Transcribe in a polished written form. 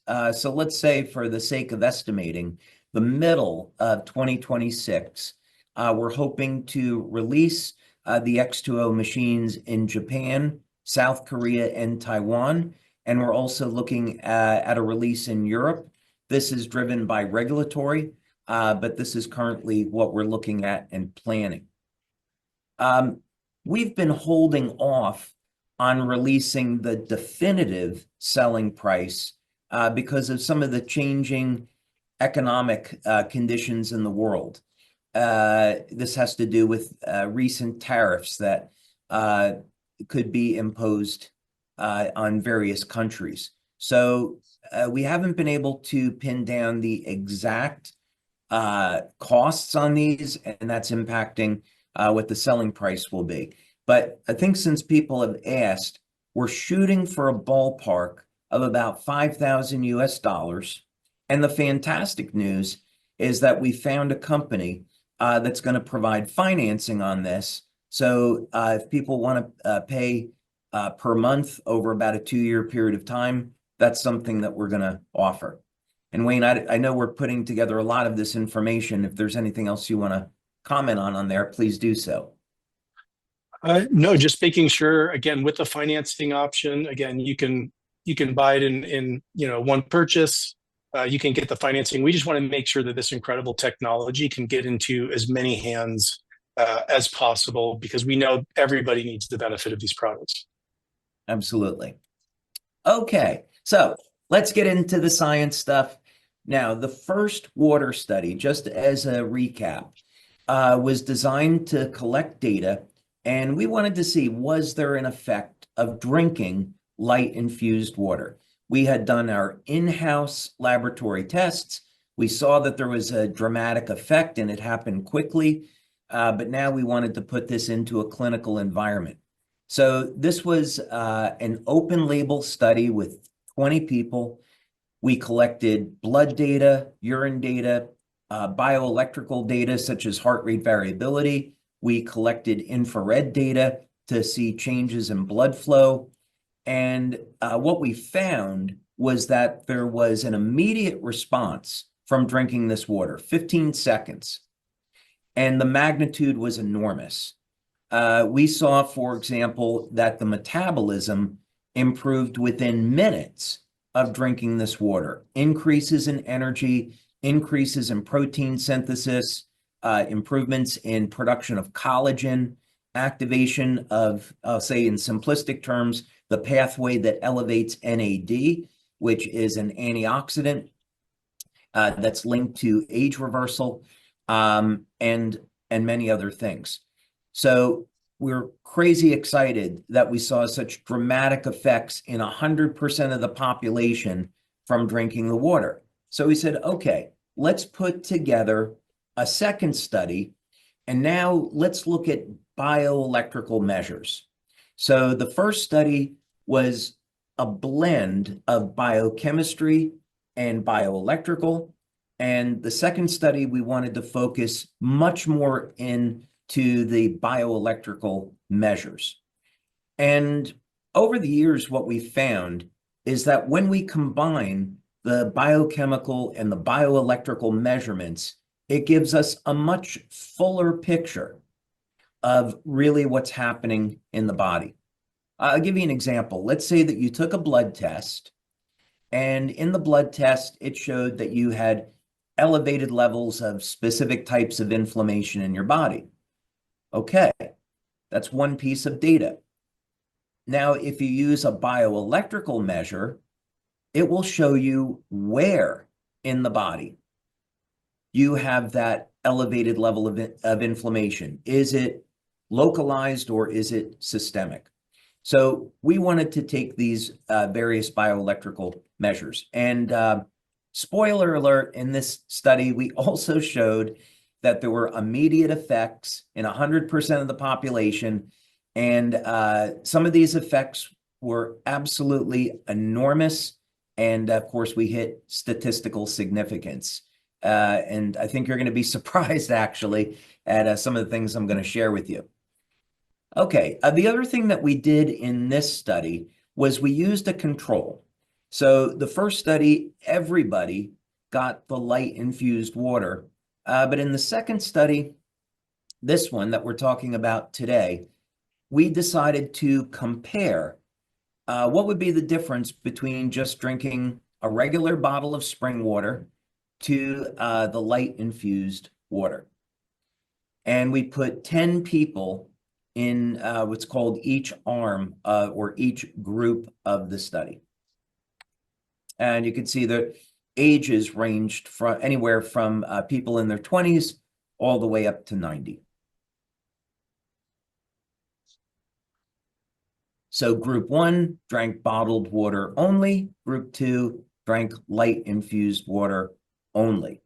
So let's say for the sake of estimating, the middle of 2026, we're hoping to release the X2O machines in Japan, South Korea, and Taiwan. And we're also looking at a release in Europe. This is driven by regulatory, but this is currently what we're looking at and planning. We've been holding off on releasing the definitive selling price because of some of the changing economic conditions in the world. This has to do with recent tariffs that could be imposed on various countries. So we haven't been able to pin down the exact costs on these, and that's impacting what the selling price will be. But I think since people have asked, we're shooting for a ballpark of about $5,000 US. And the fantastic news is that we found a company that's going to provide financing on this. So if people want to pay per month over about a 2-year period of time, that's something that we're going to offer. And Wayne, I know we're putting together a lot of this information. If there's anything else you want to comment on there, please do so. No, just making sure, again, with the financing option, again, you can buy it in one purchase. You can get the financing. We just want to make sure that this incredible technology can get into as many hands as possible, because we know everybody needs the benefit of these products. Absolutely. Okay, so let's get into the science stuff. Now, the first water study, just as a recap, was designed to collect data, and we wanted to see, was there an effect of drinking light-infused water? We had done our in-house laboratory tests. We saw that there was a dramatic effect and it happened quickly, but now we wanted to put this into a clinical environment. So this was an open label study with 20 people. We collected blood data, urine data, bioelectrical data such as heart rate variability. We collected infrared data to see changes in blood flow. And what we found was that there was an immediate response from drinking this water, 15 seconds. And the magnitude was enormous. We saw, for example, that the metabolism improved within minutes of drinking this water. Increases in energy, increases in protein synthesis, improvements in production of collagen, activation of, I'll say in simplistic terms, the pathway that elevates NAD, which is an antioxidant that's linked to age reversal, and many other things. So we're crazy excited that we saw such dramatic effects in 100% of the population from drinking the water. So we said, okay, let's put together a second study, and now let's look at bioelectrical measures. So the first study was a blend of biochemistry and bioelectrical. And the second study, we wanted to focus much more into the bioelectrical measures. And over the years, what we found is that when we combine the biochemical and the bioelectrical measurements, it gives us a much fuller picture of really what's happening in the body. I'll give you an example. Let's say that you took a blood test, and in the blood test, it showed that you had elevated levels of specific types of inflammation in your body. Okay, that's one piece of data. Now, if you use a bioelectrical measure, it will show you where in the body you have that elevated level of inflammation. Is it localized or is it systemic? So we wanted to take these various bioelectrical measures. And spoiler alert, in this study, we also showed that there were immediate effects in 100% of the population. And some of these effects were absolutely enormous. And of course, we hit statistical significance. And I think you're going to be surprised, actually, at some of the things I'm going to share with you. Okay, the other thing that we did in this study was we used a control. So the first study, everybody got the light infused water. But in the second study, this one that we're talking about today, we decided to compare what would be the difference between just drinking a regular bottle of spring water to the light infused water. And we put 10 people in what's called each arm or each group of the study. And you can see the ages ranged from anywhere from people in their 20s all the way up to 90. So group 1 drank bottled water only. Group 2 drank light infused water only.